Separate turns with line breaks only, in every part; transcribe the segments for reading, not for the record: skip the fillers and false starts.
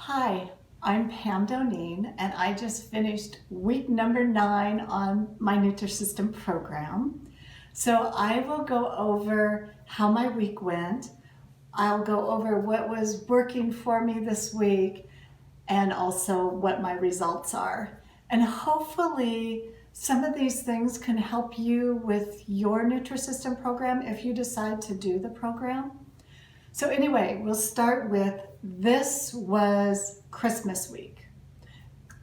Hi, I'm Pam Doneen, and I just finished week number 9 on my Nutrisystem program. So I will go over how my week went. I'll go over what was working for me this week and also what my results are. And hopefully, some of these things can help you with your Nutrisystem program if you decide to do the program. So anyway, we'll start with this was Christmas week.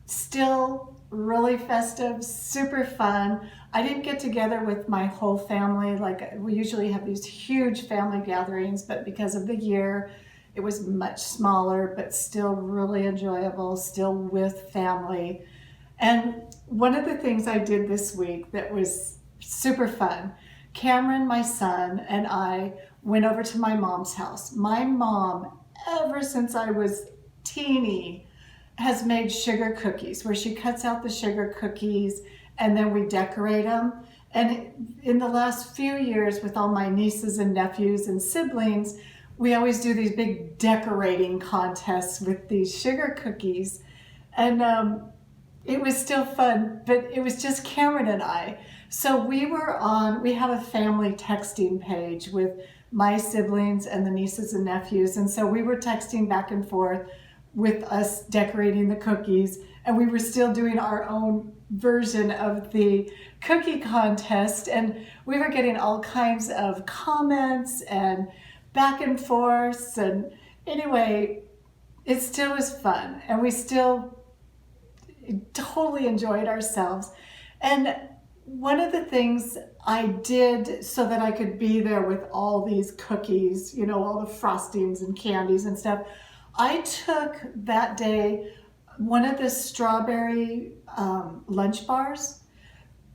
Still really festive, super fun. I didn't get together with my whole family. Like we usually have these huge family gatherings, but because of the year, it was much smaller, but still really enjoyable, still with family. And one of the things I did this week that was super fun, Cameron, my son, and I went over to my mom's house. My mom, ever since I was teeny, has made sugar cookies where she cuts out the sugar cookies and then we decorate them. And in the last few years with all my nieces and nephews and siblings, we always do these big decorating contests with these sugar cookies. And it was still fun, but it was just Cameron and I. So we have a family texting page with my siblings and the nieces and nephews. And so we were texting back and forth with us decorating the cookies. And we were still doing our own version of the cookie contest. And we were getting all kinds of comments and back and forth. And anyway, it still was fun. And we still totally enjoyed ourselves. And one of the things I did so that I could be there with all these cookies, all the frostings and candies and stuff, I took that day one of the strawberry lunch bars.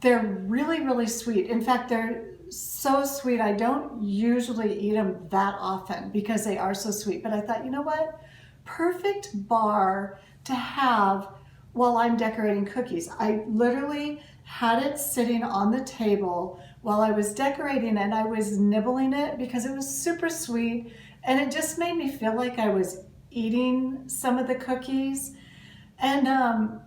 They're really, really sweet. In fact, they're so sweet. I don't usually eat them that often because they are so sweet. But I thought, you know what? Perfect bar to have while I'm decorating cookies. I literally had it sitting on the table while I was decorating and I was nibbling it because it was super sweet and it just made me feel like I was eating some of the cookies and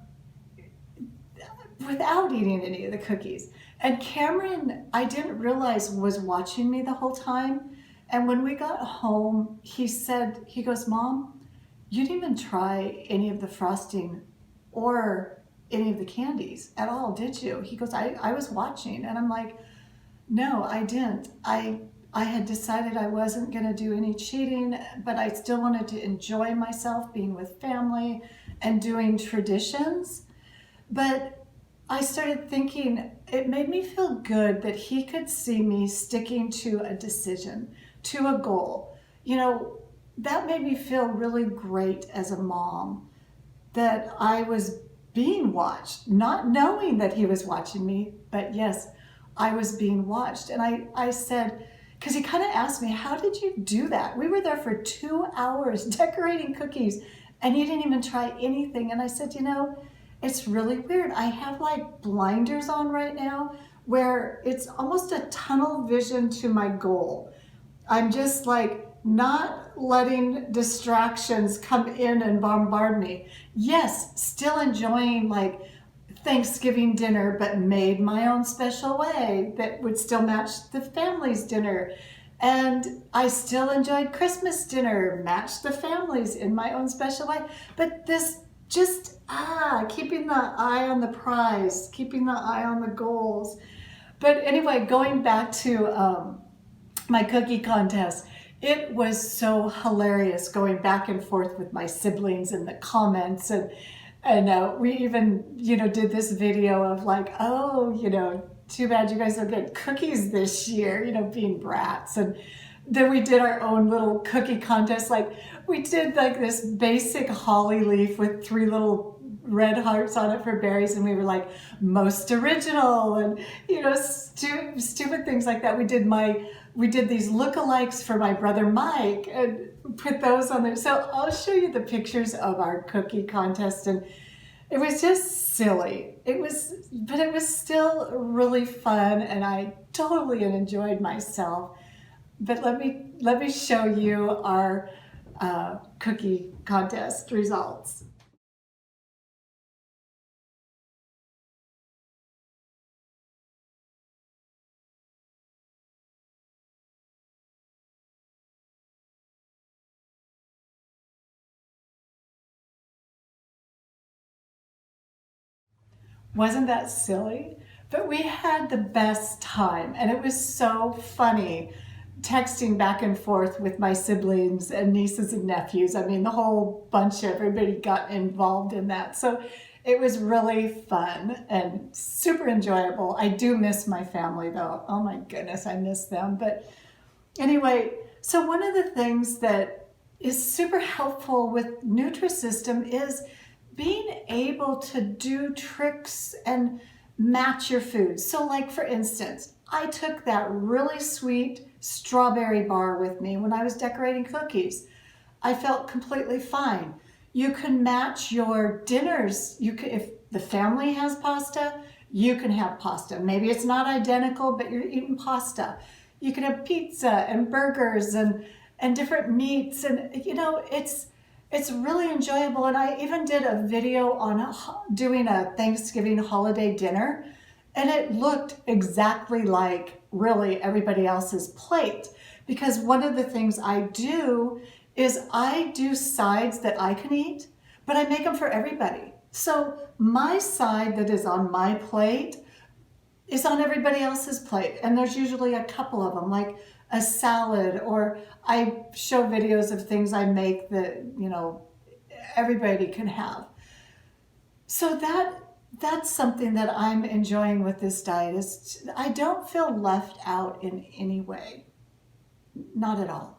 without eating any of the cookies. And Cameron, I didn't realize was watching me the whole time. And when we got home, he goes, Mom, you didn't even try any of the frosting or any of the candies at all, did you? He goes, I was watching. And I'm like, no, I didn't. I had decided I wasn't going to do any cheating, but I still wanted to enjoy myself being with family and doing traditions. But I started thinking, it made me feel good that he could see me sticking to a decision, to a goal. That made me feel really great as a mom, that I was being watched, not knowing that he was watching me, but yes, I was being watched. And I said, because he kind of asked me, how did you do that? We were there for 2 hours decorating cookies and you didn't even try anything. And I said, it's really weird. I have like blinders on right now where it's almost a tunnel vision to my goal. I'm just like not letting distractions come in and bombard me. Yes, still enjoying like Thanksgiving dinner, but made my own special way that would still match the family's dinner. And I still enjoyed Christmas dinner, matched the families in my own special way. But this just, keeping the eye on the prize, keeping the eye on the goals. But anyway, going back to my cookie contest, it was so hilarious going back and forth with my siblings and the comments and we even, did this video of like, too bad you guys don't get cookies this year, being brats. And then we did our own little cookie contest. Like we did like this basic holly leaf with 3 little red hearts on it for berries. And we were like most original and, stupid things like that. We did these lookalikes for my brother Mike and put those on there. So I'll show you the pictures of our cookie contest, and it was just silly. But it was still really fun, and I totally enjoyed myself. But let me show you our cookie contest results. Wasn't that silly? But we had the best time, and it was so funny texting back and forth with my siblings and nieces and nephews. I mean, the whole bunch, everybody got involved in that. So it was really fun and super enjoyable. I do miss my family though. Oh my goodness, I miss them. But anyway, so one of the things that is super helpful with Nutrisystem is being able to do tricks and match your food. So like for instance, I took that really sweet strawberry bar with me when I was decorating cookies. I felt completely fine. You can match your dinners. You can, if the family has pasta, you can have pasta. Maybe it's not identical, but you're eating pasta. You can have pizza and burgers and different meats, and you know, it's really enjoyable. And I even did a video on doing a Thanksgiving holiday dinner, and it looked exactly like really everybody else's plate. Because one of the things I do is I do sides that I can eat, but I make them for everybody. So my side that is on my plate is on everybody else's plate. And there's usually a couple of them, like a salad, or I show videos of things I make that, you know, everybody can have. So that's something that I'm enjoying with this diet, is I don't feel left out in any way. Not at all.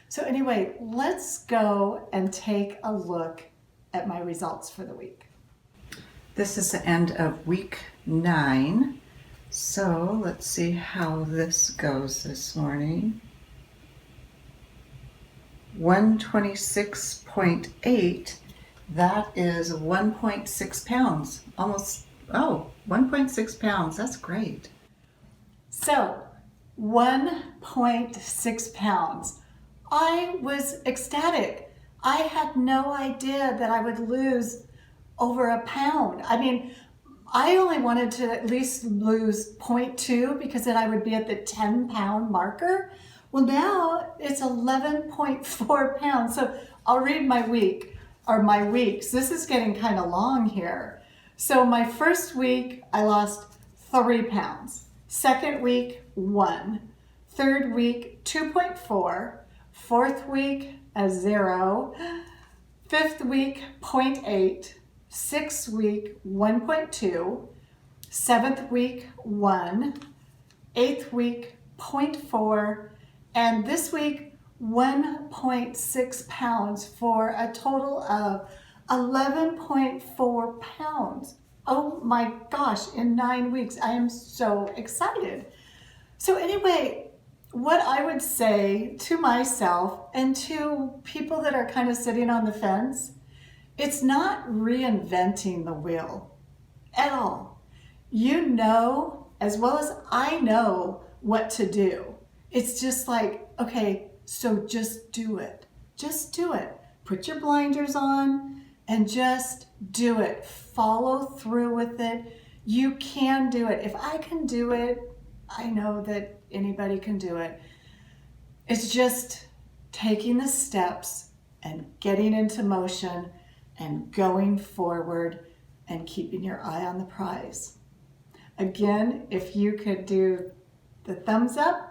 So anyway, let's go and take a look at my results for the week.
This is the end of week 9. So let's see how this goes this morning. 126.8, that is 1.6 pounds. Almost, 1.6 pounds, that's great.
So 1.6 pounds. I was ecstatic. I had no idea that I would lose over a pound. I mean, I only wanted to at least lose 0.2 because then I would be at the 10-pound marker. Well, now it's 11.4 pounds. So I'll read my week, or my weeks. This is getting kind of long here. So my first week, I lost 3 pounds. Second week, 1. Third week, 2.4. Fourth week, a 0. Fifth week, 0.8. Sixth week, 1.2. Seventh week, 1. Eighth week, 0.4. And this week, 1.6 pounds, for a total of 11.4 pounds. Oh my gosh, in 9 weeks. I am so excited. So anyway, what I would say to myself and to people that are kind of sitting on the fence, it's not reinventing the wheel at all. You know, as well as I know what to do. It's just like, okay, so just do it. Just do it. Put your blinders on and just do it. Follow through with it. You can do it. If I can do it, I know that anybody can do it. It's just taking the steps and getting into motion and going forward and keeping your eye on the prize. Again, if you could do the thumbs up,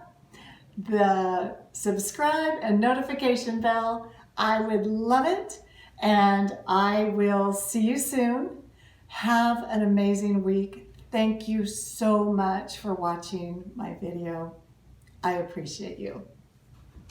the subscribe and notification bell, I would love it. And I will see you soon. Have an amazing week. Thank you so much for watching my video. I appreciate you.